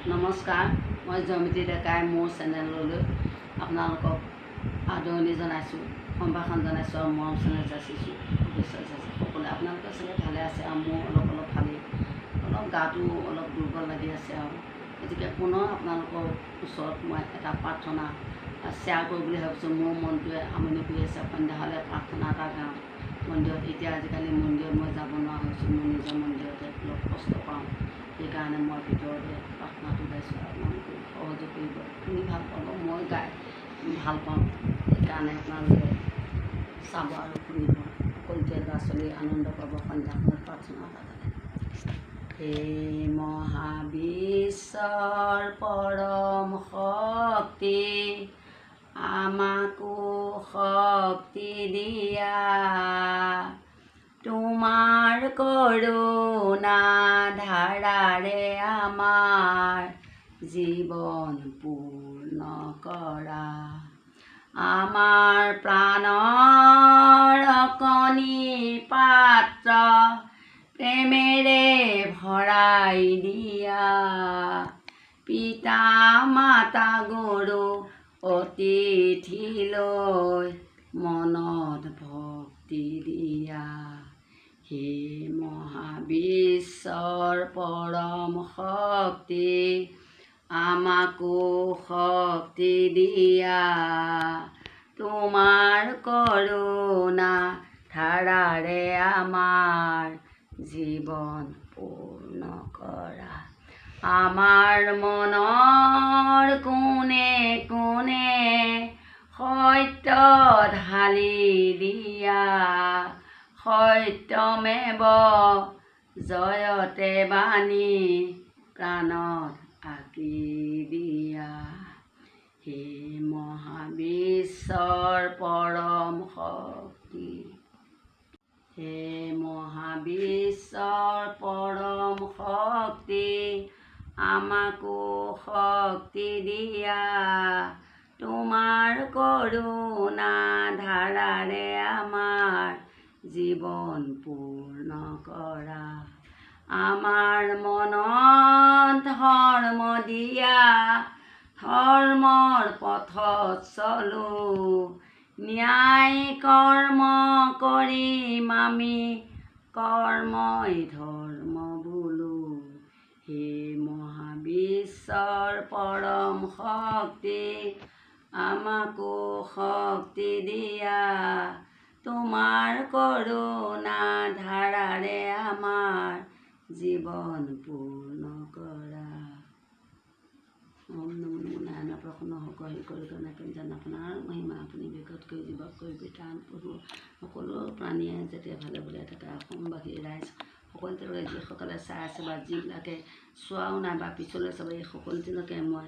নমস্কাৰ, মই জয়মতী ডেকাই মোৰ চেনেললৈ আপোনালোকক আদৰণি জনাইছোঁ, সম্ভাষণ জনাইছোঁ আৰু মৰম চেনেল যাচিছোঁ, শুভেচ্ছা যাচিছোঁ। সকলোৱে আপোনালোকে চাগে ভালে আছে আৰু মোৰ অলপ ভালেই, অলপ গাটো অলপ দুৰ্বল লাগি আছে আৰু গতিকে পুনৰ আপোনালোকৰ ওচৰত মই এটা প্ৰাৰ্থনা শ্বেয়াৰ কৰোঁ বুলি ভাবিছোঁ। মোৰ মনটোৱে আমনি কৰি আছে, সন্ধ্যা হ'লে প্ৰাৰ্থনা এটা গাওঁ মন্দিৰত। এতিয়া আজিকালি মন্দিৰত মই যাব নোৱাৰা হৈছোঁ, মোৰ নিজৰ মন্দিৰতে অলপ কষ্ট পাওঁ, সেইকাৰণে মই ভিতৰতে প্ৰাৰ্থনাটো গাইছোঁ। আপোনালোকে সহযোগ কৰিব, শুনি ভাল পাব, মই গাই ভাল পাওঁ, সেইকাৰণে আপোনালোকে চাব আৰু শুনিব। সকলোতে ল'ৰা ছোৱালী আনন্দ পাব সন্ধ্যা সময়ত প্ৰাৰ্থনা এটা গালে। হে মহাবিশ্বৰ পৰম শক্তি, আমাকো শক্তি দিয়া, তোমাৰ কৰুণা ধাৰাৰে আমাৰ জীৱন পূৰ্ণ কৰা। আমাৰ প্ৰাণৰ অকণি পাত্ৰ প্ৰেমেৰে ভৰাই দিয়া, পিতা মাতা গুৰু অতিথিলৈ মনত ভক্তি দিয়া। হে মহাবিশ্বৰ পৰম শক্তি, আমাকো শক্তি দিয়া, তোমাৰ কৰুণা ধাৰাৰে আমাৰ জীৱন পূৰ্ণ কৰা। আমাৰ মনৰ কোণে কোণে সত্য ঢালি দিয়া, সত্যমেৱ জয়তে বাণী প্ৰাণত আঁকি দিয়া। হে মহাবিশ্বৰ পৰম শক্তি, হে মহাবিশ্বৰ পৰম শক্তি, আমাকো শক্তি দিয়া, তোমাৰ কৰুণা ধাৰাৰে আমাৰ জীৱন পূৰ্ণ কৰা। আমাৰ মনত ধৰ্ম দিয়া, ধৰ্মৰ পথত চলো, ন্যায় কৰ্ম কৰিম আমি, কৰ্মই ধৰ্ম বোলো। হে মহাবিশ্বৰ পৰম শক্তি, আমাকো শক্তি দিয়া, তোমাৰ কৰুণা ধাৰাৰে আমাৰ জীৱন পূৰ্ণ কৰা। ওম নমো নাৰায়ণ প্ৰসন্ন হক হি কৰি কণাপঞ্জন, আপোনাৰ মহিমা আপুনি বিকট কৰি জীৱক কৰি বিধান প্ৰভু, সকলো প্ৰাণীয়ে যাতে ভালে ভালে থাকে। অসমবাসী ৰাইজ সকলোতে যিসকলে চাই আছে বা যিবিলাকে চোৱাও নাই বা পিছলৈ চাব, এই সকলোকে মই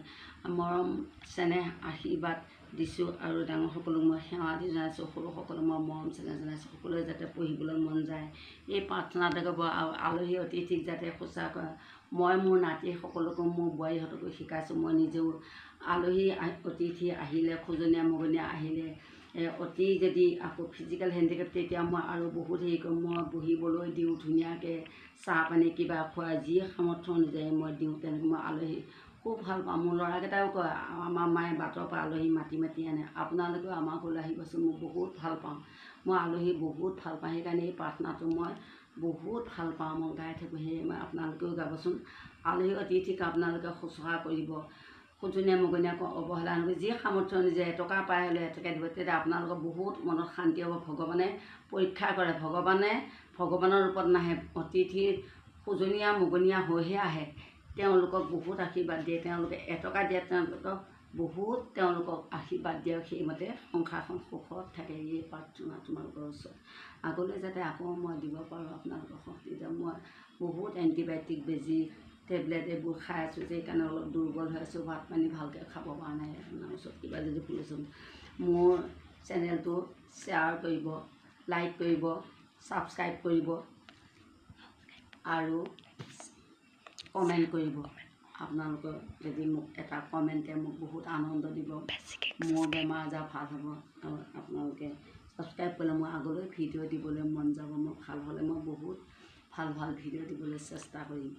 মৰম চেনেহ আশীৰ্বাদ দিছোঁ আৰু ডাঙৰসকলক মই সেৱা দি জনাইছোঁ, সৰুসকলক মই মৰম চেনেহ জনাইছোঁ। সকলোৱে যাতে পঢ়িবলৈ মন যায়, এই প্ৰাৰ্থনাতে গাব আৰু আলহী অতিথিক যাতে শুশ্ৰূষা কৰে। মই মোৰ নাতি সকলোকো মোৰ বোৱাৰীহঁতকো শিকাইছোঁ। মই নিজেও আলহী অতিথি আহিলে, খোজনীয়া মগনীয়া আহিলে অতি যদি আকৌ ফিজিকেল হেণ্ডিকেপ, তেতিয়া মই আৰু বহুত হেৰি কৰোঁ। মই বহিবলৈ দিওঁ, ধুনীয়াকৈ চাহ পানী কিবা খোৱা যি সামৰ্থ্য অনুযায়ী মই দিওঁ। তেনেকৈ মই আলহী খুব ভাল পাওঁ। মোৰ ল'ৰাকেইটাও কয়, আমাৰ মায়ে বাটৰ পৰা আলহী মাতি মাতি আনে, আপোনালোকেও আমাৰ ঘৰলৈ আহিবচোন। মই বহুত ভাল পাওঁ, মই আলহী বহুত ভাল পাওঁ, সেইকাৰণে এই প্ৰাৰ্থনাটো মই বহুত ভাল পাওঁ, মই গাই থাকোঁ। সেয়ে মই আপোনালোকেও গাবচোন। আলহী অতিথিক আপোনালোকে শুশ্ৰূষা কৰিব, খোজনীয়া মগনীয়াক অৱহেলা নকৰি, যি সামৰ্থ্য অনুযায়ী এটকা পাই হ'লে এটকা দিব, তেতিয়া আপোনালোকৰ বহুত মনত শান্তি হ'ব। ভগৱানে পৰীক্ষা কৰে, ভগৱানৰ ৰূপত নাহে, অতিথি খোজনীয়া মগনীয়া হৈহে আহে। তেওঁলোকক বহুত আশীৰ্বাদ দিয়ে, তেওঁলোকে এটকা দিয়ে, তেওঁলোকক বহুত তেওঁলোকক আশীৰ্বাদ দিয়ে, সেইমতে সংসাৰখন সুখত থাকে। এই প্ৰাৰ্থনা তোমালোকৰ ওচৰত আগলৈ যাতে আকৌ মই দিব পাৰোঁ, আপোনালোকক শক্তি দিওঁ। মই বহুত এণ্টিবায়'টিক বেজী টেবলেট এইবোৰ খাই আছোঁ যে, সেইকাৰণে অলপ দুৰ্বল হৈ আছোঁ, ভাত পানী ভালকৈ খাব পৰা নাই। আপোনাৰ ওচৰত কিবা যদি ভুল আছে, মোৰ চেনেলটো শ্বেয়াৰ কৰিব, লাইক কৰিব, ছাবস্ক্ৰাইব কৰিব আৰু কমেণ্ট কৰিব। আপোনালোকৰ যদি মোক এটা কমেণ্টে মোক বহুত আনন্দ দিব, মোৰ বেমাৰ আজাৰ ভাল হ'ব। আৰু আপোনালোকে ছাবস্ক্ৰাইব কৰিলে মই আগলৈ ভিডিঅ' দিবলৈ মন যাব, মই ভাল হ'লে মই বহুত ভাল ভিডিঅ' দিবলৈ চেষ্টা কৰিম।